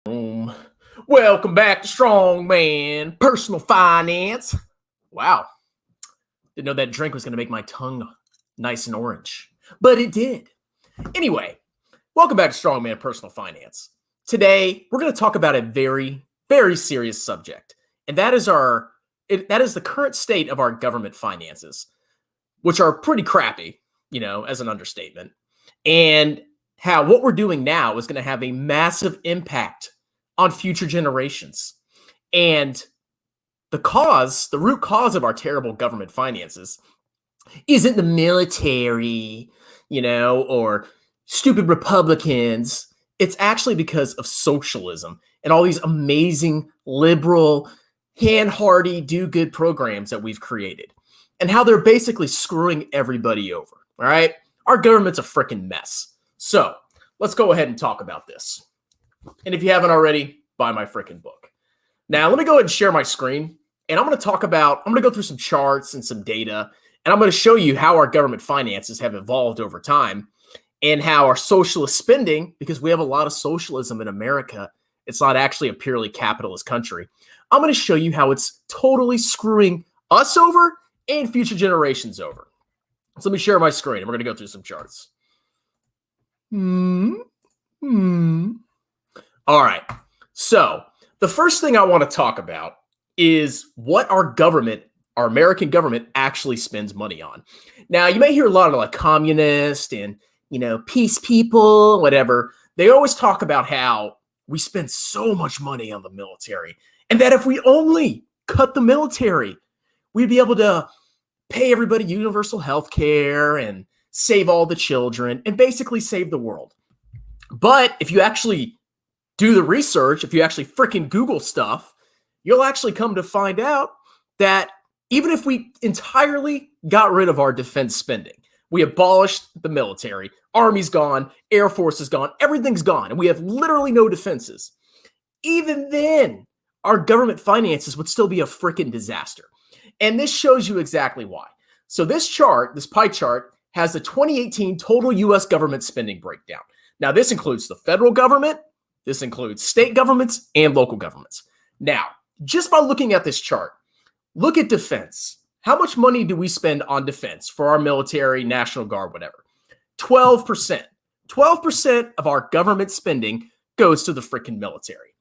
Welcome back to Strongman Personal Finance. Wow. Didn't know that drink was going to make my tongue nice and orange, but it did. Anyway, welcome back to Strongman Personal Finance. Today, we're going to talk about a very, very serious subject, and that is the current state of our government finances, which are pretty crappy, as an understatement, and how what we're doing now is going to have a massive impact on future generations. And the root cause of our terrible government finances isn't the military, or stupid Republicans. It's actually because of socialism and all these amazing liberal, hand-hardy, do-good programs that we've created and how they're basically screwing everybody over, all right? Our government's a freaking mess. So let's go ahead and talk about this. And if you haven't already, buy my freaking book. Now, let me go ahead and share my screen. And I'm going to go through some charts and some data. And I'm going to show you how our government finances have evolved over time and how our socialist spending, because we have a lot of socialism in America, it's not actually a purely capitalist country. I'm going to show you how it's totally screwing us over and future generations over. So let me share my screen. And we're going to go through some charts. All right. So the first thing I want to talk about is what our American government actually spends money on. Now, you may hear a lot of like communist and, peace people, whatever. They always talk about how we spend so much money on the military and that if we only cut the military, we'd be able to pay everybody universal health care and save all the children and basically save the world. But if you actually do the research, if you actually freaking Google stuff, you'll actually come to find out that even if we entirely got rid of our defense spending, we abolished the military, Army's gone, Air Force is gone, everything's gone, and we have literally no defenses. Even then, our government finances would still be a freaking disaster. And this shows you exactly why. So this pie chart, has the 2018 total U.S. government spending breakdown. Now, this includes the federal government, this includes state governments, and local governments. Now, just by looking at this chart, look at defense. How much money do we spend on defense for our military, National Guard, whatever? 12%. 12% of our government spending goes to the freaking military.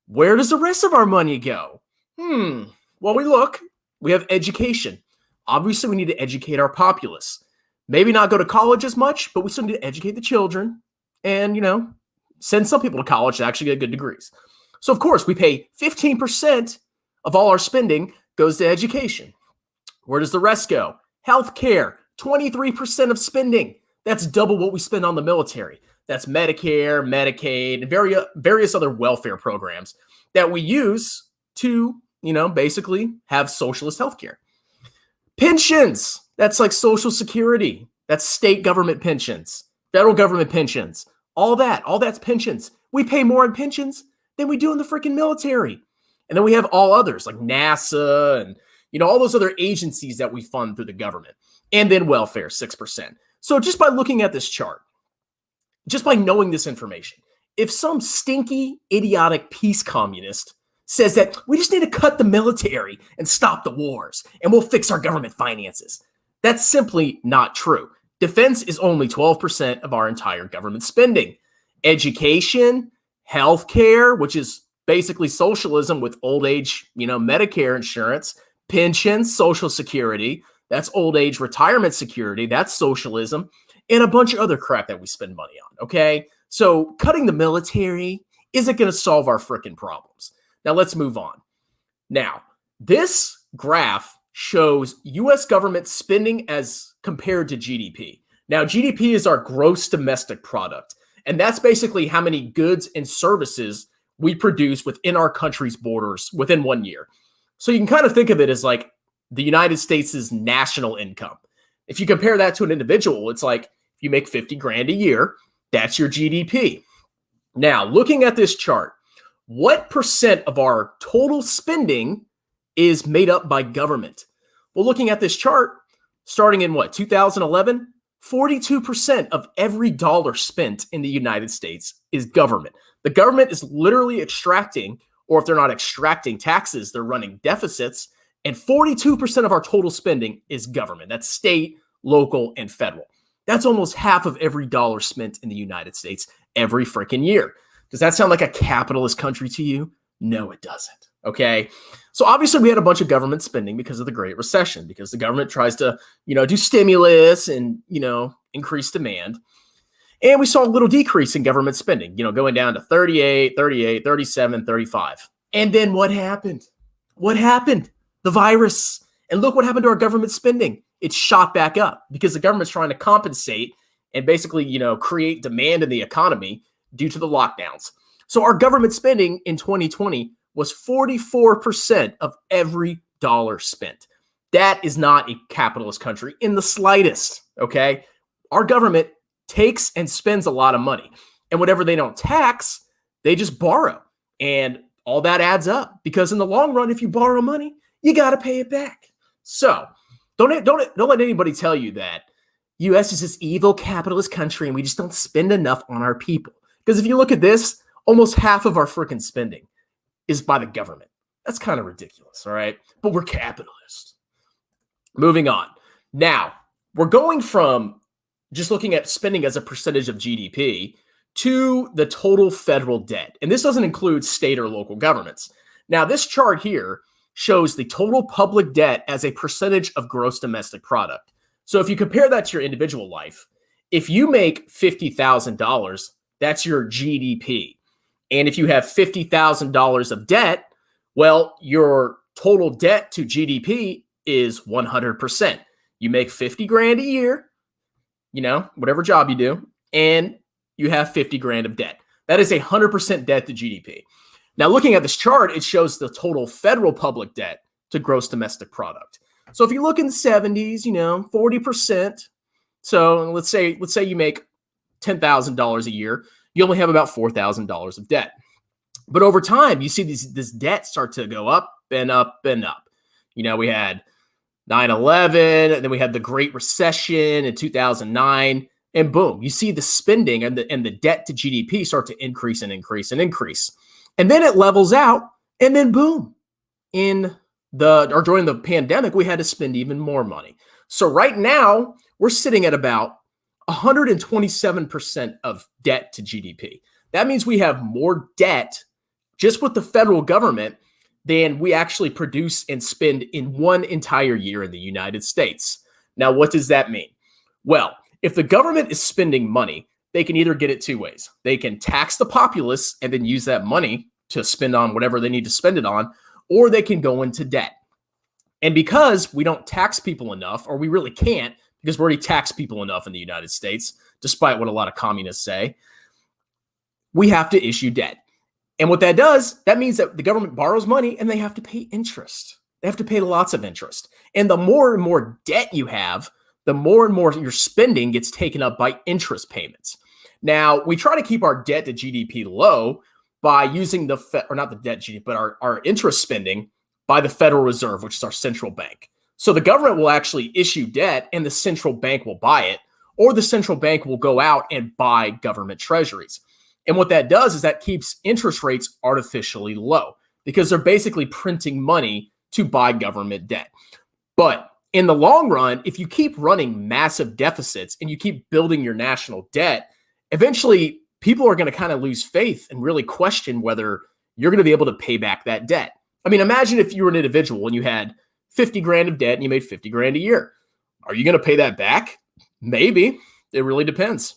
Where does the rest of our money go? Well, we have education. Obviously, we need to educate our populace. Maybe not go to college as much, but we still need to educate the children and, send some people to college to actually get good degrees. So, of course, we pay 15% of all our spending goes to education. Where does the rest go? Healthcare, 23% of spending. That's double what we spend on the military. That's Medicare, Medicaid, and various other welfare programs that we use to, basically have socialist healthcare. Pensions. That's like Social Security. That's state government pensions, federal government pensions, all that's pensions. We pay more in pensions than we do in the freaking military. And then we have all others like NASA and, all those other agencies that we fund through the government. And then welfare, 6%. So just by looking at this chart, just by knowing this information, if some stinky, idiotic peace communist says that we just need to cut the military and stop the wars and we'll fix our government finances, that's simply not true. Defense is only 12% of our entire government spending. Education, healthcare, which is basically socialism with old age, Medicare insurance, pensions, Social Security, that's old age retirement security, that's socialism, and a bunch of other crap that we spend money on, okay? So cutting the military isn't going to solve our freaking problems. Now let's move on. Now, this graph shows U.S. government spending as compared to GDP. Now, GDP is our gross domestic product, and that's basically how many goods and services we produce within our country's borders within 1 year. So you can kind of think of it as like the United States' national income. If you compare that to an individual, it's like if you make 50 grand a year, that's your GDP. Now, looking at this chart, what percent of our total spending is made up by government? Well, looking at this chart, starting in 2011, 42% of every dollar spent in the United States is government. The government is literally extracting, or if they're not extracting taxes, they're running deficits. And 42% of our total spending is government. That's state, local, and federal. That's almost half of every dollar spent in the United States every freaking year. Does that sound like a capitalist country to you? No, it doesn't. Okay. So obviously we had a bunch of government spending because of the Great Recession, because the government tries to, do stimulus and, increase demand. And we saw a little decrease in government spending, going down to 38, 38, 37, 35. And then what happened? What happened? The virus. And look what happened to our government spending. It shot back up because the government's trying to compensate and basically, create demand in the economy due to the lockdowns. So our government spending in 2020 was 44% of every dollar spent. That is not a capitalist country in the slightest, okay? Our government takes and spends a lot of money. And whatever they don't tax, they just borrow. And all that adds up because in the long run, if you borrow money, you got to pay it back. So don't let anybody tell you that U.S. is this evil capitalist country and we just don't spend enough on our people. Because if you look at this, almost half of our freaking spending is by the government. That's kind of ridiculous, all right? But we're capitalists. Moving on. Now, we're going from just looking at spending as a percentage of GDP to the total federal debt. And this doesn't include state or local governments. Now, this chart here shows the total public debt as a percentage of gross domestic product. So if you compare that to your individual life, if you make $50,000, that's your GDP. And if you have $50,000 of debt, well, your total debt to GDP is 100%. You make 50 grand a year, whatever job you do, and you have 50 grand of debt. That is 100% debt to GDP. Now, looking at this chart, it shows the total federal public debt to gross domestic product. So if you look in the 70s, 40%. So let's say you make $10,000 a year, you only have about $4,000 of debt. But over time, you see this debt start to go up and up and up. We had 9/11, and then we had the Great Recession in 2009, and boom, you see the spending and the debt to GDP start to increase and increase and increase. And then it levels out, and then boom, during the pandemic, we had to spend even more money. So right now, we're sitting at about 127% of debt to GDP. That means we have more debt just with the federal government than we actually produce and spend in one entire year in the United States. Now, what does that mean? Well, if the government is spending money, they can either get it two ways. They can tax the populace and then use that money to spend on whatever they need to spend it on, or they can go into debt. And because we don't tax people enough, or we really can't, because we already tax people enough in the United States, despite what a lot of communists say, we have to issue debt. And what that does, that means that the government borrows money and they have to pay interest. They have to pay lots of interest. And the more and more debt you have, the more and more your spending gets taken up by interest payments. Now, we try to keep our debt to GDP low by using not the debt GDP, but our interest spending by the Federal Reserve, which is our central bank. So the government will actually issue debt and the central bank will buy it, or the central bank will go out and buy government treasuries. And what that does is that keeps interest rates artificially low because they're basically printing money to buy government debt. But in the long run, if you keep running massive deficits and you keep building your national debt, eventually people are going to kind of lose faith and really question whether you're going to be able to pay back that debt. I mean, imagine if you were an individual and you had 50 grand of debt and you made 50 grand a year. Are you going to pay that back? Maybe. It really depends.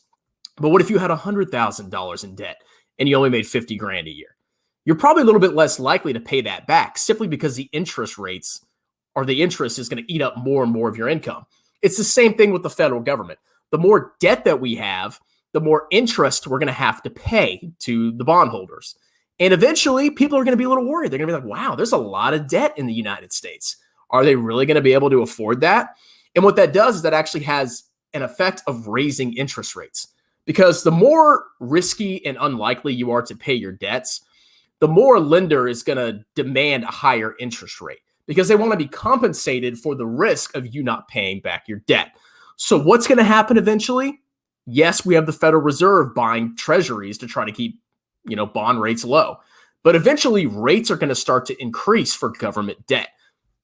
But what if you had $100,000 in debt and you only made 50 grand a year? You're probably a little bit less likely to pay that back simply because the interest rates or the interest is going to eat up more and more of your income. It's the same thing with the federal government. The more debt that we have, the more interest we're going to have to pay to the bondholders. And eventually people are going to be a little worried. They're going to be like, wow, there's a lot of debt in the United States. Are they really going to be able to afford that? And what that does is that actually has an effect of raising interest rates. Because the more risky and unlikely you are to pay your debts, the more a lender is going to demand a higher interest rate because they want to be compensated for the risk of you not paying back your debt. So what's going to happen eventually? Yes, we have the Federal Reserve buying treasuries to try to keep, bond rates low. But eventually rates are going to start to increase for government debt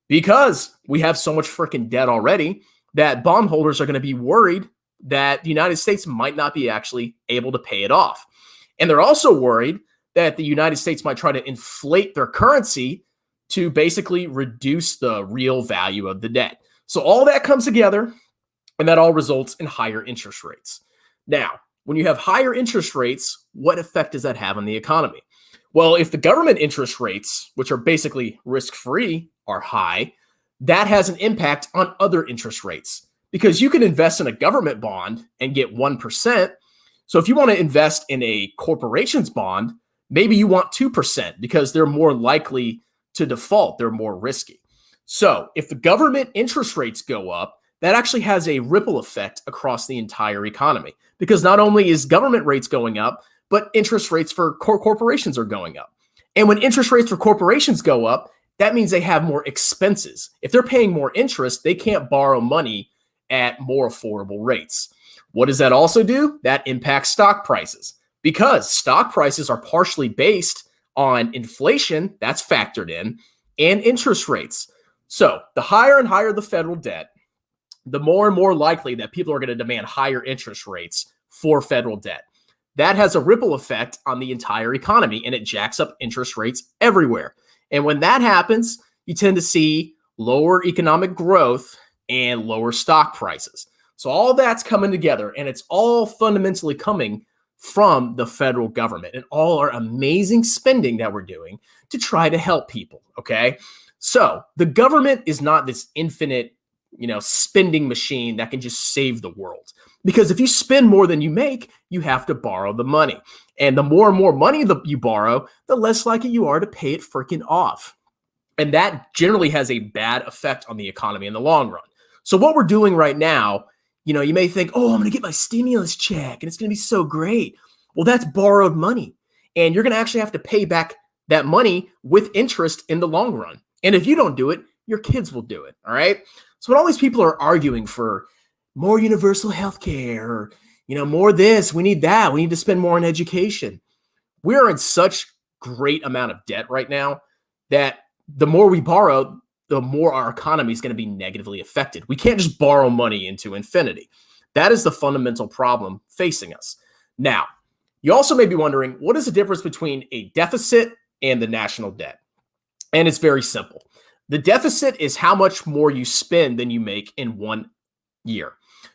because we have so much freaking debt already that bondholders are going to be worried that the United States might not be actually able to pay it off. And they're also worried that the United States might try to inflate their currency to basically reduce the real value of the debt. So all that comes together, and that all results in higher interest rates. Now, when you have higher interest rates, what effect does that have on the economy? Well, if the government interest rates, which are basically risk-free, are high, that has an impact on other interest rates because you can invest in a government bond and get 1%. So if you want to invest in a corporation's bond, maybe you want 2% because they're more likely to default. They're more risky. So if the government interest rates go up, that actually has a ripple effect across the entire economy because not only is government rates going up, but interest rates for corporations are going up. And when interest rates for corporations go up, that means they have more expenses. If they're paying more interest, they can't borrow money at more affordable rates. What does that also do? That impacts stock prices because stock prices are partially based on inflation, that's factored in, and interest rates. So the higher and higher the federal debt, the more and more likely that people are going to demand higher interest rates for federal debt. That has a ripple effect on the entire economy, and it jacks up interest rates everywhere. And when that happens, you tend to see lower economic growth and lower stock prices. So all that's coming together, and it's all fundamentally coming from the federal government and all our amazing spending that we're doing to try to help people, okay? So the government is not this infinite, spending machine that can just save the world. Because if you spend more than you make, you have to borrow the money. And the more and more money that you borrow, the less likely you are to pay it freaking off. And that generally has a bad effect on the economy in the long run. So what we're doing right now, you may think, oh, I'm going to get my stimulus check and it's going to be so great. Well, that's borrowed money. And you're going to actually have to pay back that money with interest in the long run. And if you don't do it, your kids will do it. All right. So when all these people are arguing for more universal health care, or, more this, we need that, we need to spend more on education. We're in such great amount of debt right now that the more we borrow, the more our economy is going to be negatively affected. We can't just borrow money into infinity. That is the fundamental problem facing us. Now, you also may be wondering, what is the difference between a deficit and the national debt? And it's very simple. The deficit is how much more you spend than you make in 1 year,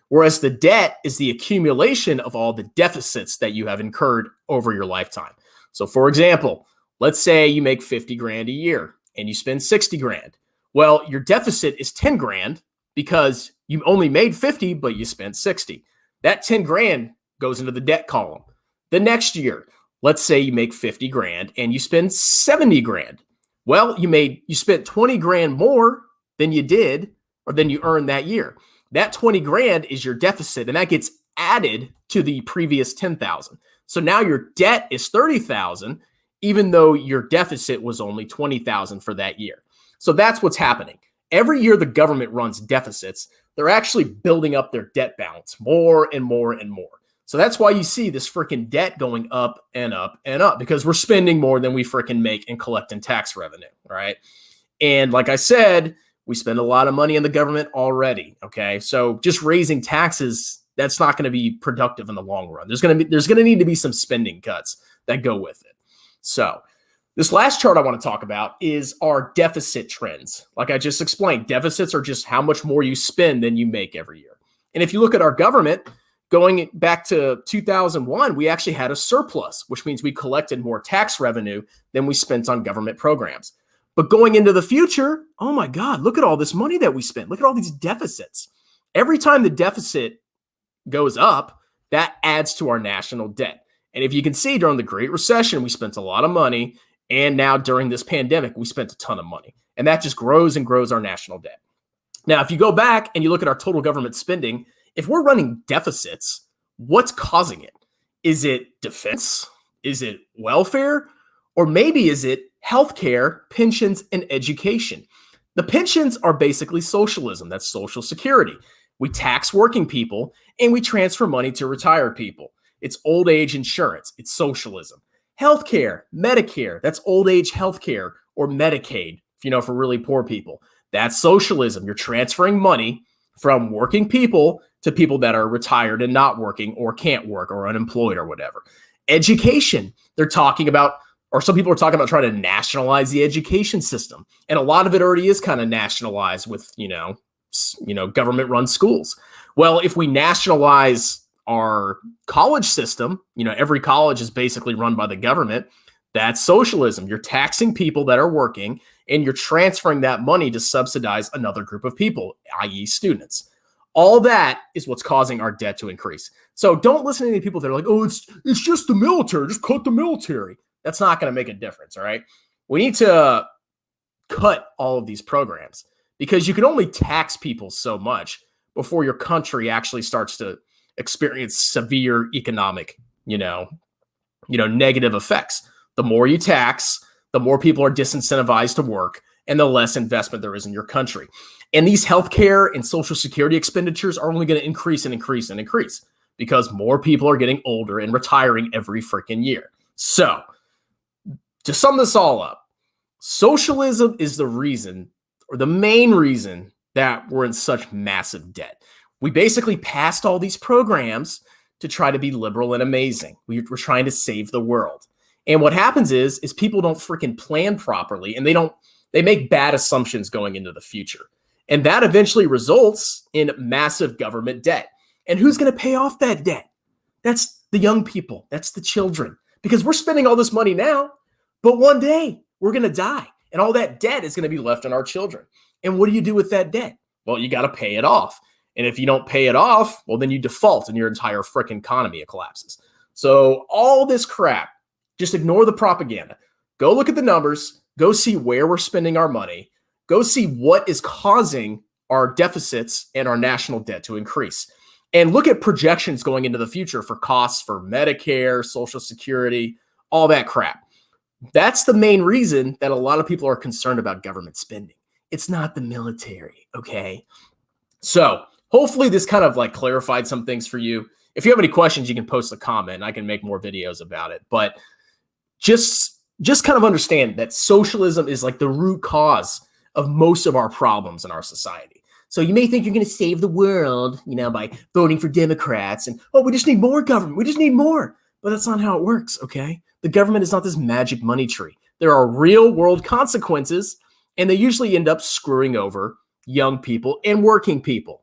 whereas the debt is the accumulation of all the deficits that you have incurred over your lifetime. So for example, let's say you make 50 grand a year and you spend 60 grand. Well, your deficit is 10 grand because you only made 50, but you spent 60. That 10 grand goes into the debt column. The next year, let's say you make 50 grand and you spend 70 grand. Well, you spent 20 grand more than you did or than you earned that year. That 20 grand is your deficit, and that gets added to the previous 10,000. So now your debt is 30,000, even though your deficit was only 20,000 for that year. So that's what's happening. Every year the government runs deficits, they're actually building up their debt balance more and more and more. So that's why you see this freaking debt going up and up and up, because we're spending more than we freaking make and collecting tax revenue, right? And like I said, we spend a lot of money in the government already, okay? So just raising taxes, that's not going to be productive in the long run. There's going to need to be some spending cuts that go with it. So this last chart I want to talk about is our deficit trends. Like I just explained, deficits are just how much more you spend than you make every year. And if you look at our government, going back to 2001, we actually had a surplus, which means we collected more tax revenue than we spent on government programs. But going into the future, oh my God, look at all this money that we spent. Look at all these deficits. Every time the deficit goes up, that adds to our national debt. And if you can see, during the Great Recession, we spent a lot of money. And now during this pandemic, we spent a ton of money. And that just grows and grows our national debt. Now, if you go back and you look at our total government spending, if we're running deficits, what's causing it? Is it defense? Is it welfare? Or maybe is it healthcare, pensions, and education? The pensions are basically socialism. That's Social Security. We tax working people and we transfer money to retired people. It's old age insurance. It's socialism. Healthcare, Medicare, that's old age healthcare, or Medicaid, for really poor people. That's socialism. You're transferring money from working people to people that are retired and not working or can't work or unemployed or whatever. Education, they're talking about, or some people are talking about trying to nationalize the education system. And a lot of it already is kind of nationalized with, government run schools. Well, if we nationalize our college system, every college is basically run by the government. That's socialism. You're taxing people that are working and you're transferring that money to subsidize another group of people, i.e. students. All that is what's causing our debt to increase. So don't listen to any people that are like, oh, it's just the military. Just cut the military. That's not going to make a difference, all right? We need to cut all of these programs because you can only tax people so much before your country actually starts to experience severe economic, negative effects. The more you tax, the more people are disincentivized to work and the less investment there is in your country. And these healthcare and social security expenditures are only going to increase and increase and increase because more people are getting older and retiring every freaking year. So to sum this all up, socialism is the reason or the main reason that we're in such massive debt. We basically passed all these programs to try to be liberal and amazing. We're trying to save the world. And what happens is people don't freaking plan properly and they make bad assumptions going into the future. And that eventually results in massive government debt. And who's going to pay off that debt? That's the young people. That's the children. Because we're spending all this money now, but one day we're going to die. And all that debt is going to be left on our children. And what do you do with that debt? Well, you got to pay it off. And if you don't pay it off, well, then you default and your entire freaking economy collapses. So all this crap, just ignore the propaganda. Go look at the numbers. Go see where we're spending our money. Go see what is causing our deficits and our national debt to increase. And look at projections going into the future for costs for Medicare, Social Security, all that crap. That's the main reason that a lot of people are concerned about government spending. It's not the military, okay? So hopefully this kind of clarified some things for you. If you have any questions, you can post a comment and I can make more videos about it. But just kind of understand that socialism is the root cause of most of our problems in our society. So you may think you're going to save the world, by voting for Democrats and, oh, we just need more government. We just need more. But that's not how it works, okay? The government is not this magic money tree. There are real world consequences, and they usually end up screwing over young people and working people.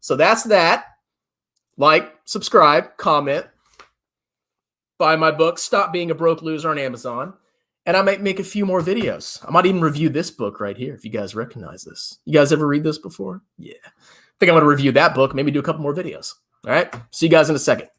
So that's that. Like, subscribe, comment, buy my book, Stop Being a Broke Loser on Amazon. And I might make a few more videos. I might even review this book right here if you guys recognize this. You guys ever read this before? Yeah. I think I'm going to review that book, maybe do a couple more videos. All right. See you guys in a second.